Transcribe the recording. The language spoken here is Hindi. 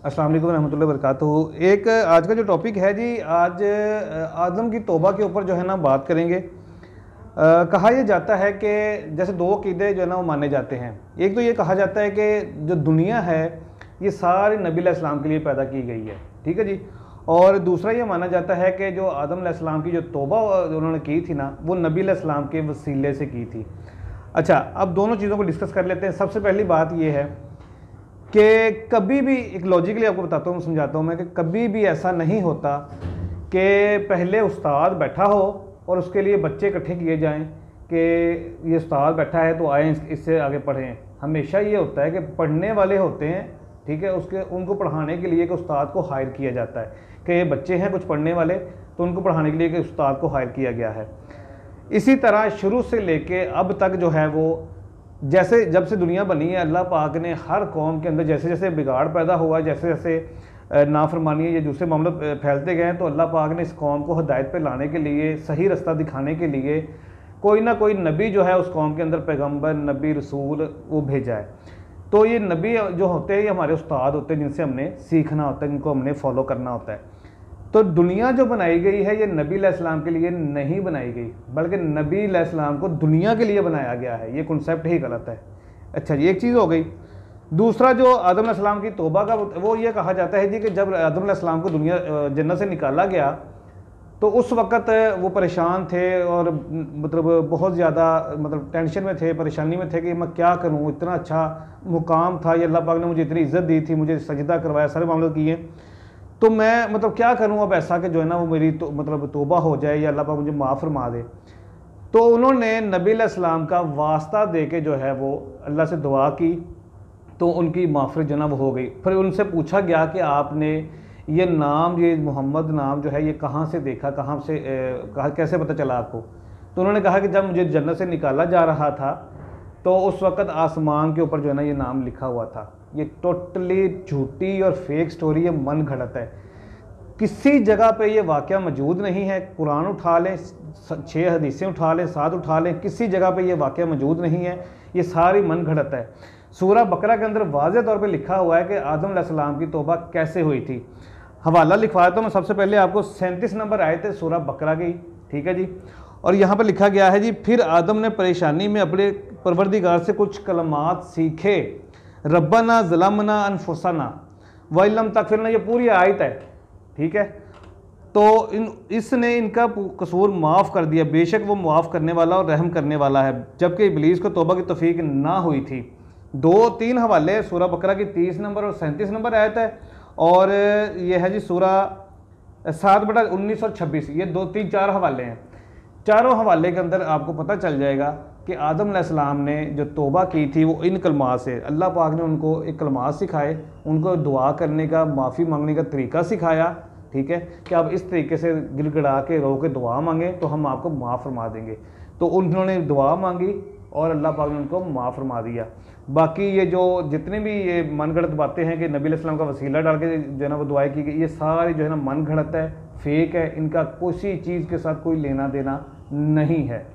अस्सलाम वालेकुम रहमतुल्लाहि व बरकातुहू। एक आज का जो टॉपिक है जी, आज आदम की तौबा के ऊपर जो है ना बात करेंगे। कहा यह जाता है कि जैसे दो अक़ीदे जो है ना वो माने जाते हैं। एक तो ये कहा जाता है कि जो दुनिया है ये सारी नबी अलैहिस्सलाम के लिए पैदा की गई है, ठीक है जी। और दूसरा ये माना जाता है कि जो आदम अलैहिस्सलाम की जो तौबा उन्होंने की थी ना, वो नबी अलैहिस्सलाम के वसीले से की थी। अच्छा, अब दोनों चीज़ों को डिस्कस कर लेते हैं। सबसे पहली बात ये है कि कभी भी, एक लॉजिकली आपको बताता हूँ, समझाता हूँ मैं, कि कभी भी ऐसा नहीं होता कि पहले उस्ताद बैठा हो और उसके लिए बच्चे इकट्ठे किए जाएं कि ये उस्ताद बैठा है तो आए इससे आगे पढ़ें। हमेशा ये होता है कि पढ़ने वाले होते हैं, ठीक है, उसके उनको पढ़ाने के लिए कि उस्ताद को हायर किया जाता है कि ये बच्चे हैं कुछ पढ़ने वाले, तो उनको पढ़ाने के लिए कि उस्ताद को हायर किया गया है। इसी तरह शुरू से लेके अब तक जो है वो, जैसे जब से दुनिया बनी है, अल्लाह पाक ने हर कौम के अंदर जैसे जैसे बिगाड़ पैदा हुआ, जैसे जैसे नाफरमानी ये दूसरे मामले फैलते गए, तो अल्लाह पाक ने इस कौम को हिदायत पे लाने के लिए, सही रास्ता दिखाने के लिए कोई ना कोई नबी जो है उस कौम के अंदर, पैगंबर, नबी, रसूल, वो भेजा है। तो ये नबी जो होते हैं ये हमारे उस्ताद होते हैं, जिनसे हमने सीखना होता है, जिनको हमने फॉलो करना होता है। तो दुनिया जो बनाई गई है ये नबी अलैहिस्सलाम के लिए नहीं बनाई गई, बल्कि नबी अलैहिस्सलाम को दुनिया के लिए बनाया गया है। ये कॉन्सेप्ट ही गलत है। अच्छा जी, एक चीज़ हो गई। दूसरा जो आदम अलैहिस्सलाम की तौबा का, वो ये कहा जाता है जी कि जब आदम अलैहिस्सलाम को दुनिया जन्नत से निकाला गया तो उस वक़्त वो परेशान थे और मतलब बहुत ज़्यादा मतलब टेंशन में थे, परेशानी में थे कि मैं क्या करूँ, इतना अच्छा मुकाम था, ये अल्लाह पाक ने मुझे इतनी इज़्ज़त दी थी, मुझे सजदा करवाया, सारे मामले किए, तो मैं मतलब क्या करूं अब ऐसा कि जो है ना वो मेरी तो मतलब तौबा हो जाए या अल्लाह पाक मुझे माफ़ फरमा दे। तो उन्होंने नबी अलैहिस्सलाम का वास्ता दे के जो है वो अल्लाह से दुआ की, तो उनकी माफ़रत जो ना वो हो गई। फिर उनसे पूछा गया कि आपने ये नाम, ये मोहम्मद नाम जो है ये कहाँ से देखा, कहाँ से कैसे पता चला आपको? तो उन्होंने कहा कि जब मुझे जन्नत से निकाला जा रहा था तो उस वक़्त आसमान के ऊपर जो है ना ये नाम लिखा हुआ था। ये टोटली झूठी और फेक स्टोरी है, मन घड़त है। किसी जगह पे ये वाक़या मौजूद नहीं है। कुरान उठा लें, 6 हदीसें उठा लें, 7 उठा लें, किसी जगह पे ये वाक़या मौजूद नहीं है। ये सारी मन घड़त है। सूरह बकरा के अंदर वाज़ेह तौर पे लिखा हुआ है कि आदम अलैहिस्सलाम की तौबा कैसे हुई थी। हवाला लिखवा देता हूँ मैं सबसे पहले आपको। 37 नंबर आए थे सूरह बकरा की, ठीक है जी। और यहाँ पर लिखा गया है जी, फिर आदम ने परेशानी में अपने परवरदिगार से कुछ कलमात सीखे। रब्बना ज़लमना अनफुसना व इल्लम तगफिर लना, ये पूरी आयत है, ठीक है। तो इसने इनका कसूर माफ़ कर दिया, बेशक वो माफ़ करने वाला और रहम करने वाला है, जबकि इब्लीस को तौबा की तौफीक ना हुई थी। 2-3 हवाले सूरह बकरा की 30 नंबर और 37 नंबर आयत है, और ये है जी सूरह 7/19 और 26, ये 2-3-4 हवाले हैं। चारों हवाले के अंदर आपको पता चल जाएगा कि आदम अलैहिस्सलाम ने जो तौबा की थी वो इन कलमात से, अल्लाह पाक ने उनको एक कलमात सिखाए, उनको दुआ करने का, माफ़ी मांगने का तरीका सिखाया, ठीक है, कि आप इस तरीके से गिड़गिड़ा के रो के दुआ मांगें तो हम आपको माफ़ फरमा देंगे। तो उन्होंने दुआ मांगी और अल्लाह पाक ने उनको माफ़ फरमा दिया। बाकी ये जो जितने भी ये मनगढ़ंत बातें हैं कि नबी अलैहिस्सलाम का वसीला डाल के जो है ना वो दुआएं की गई, ये सारी जो है ना मन घड़त है, फेक है, इनका किसी चीज़ के साथ कोई लेना देना नहीं है।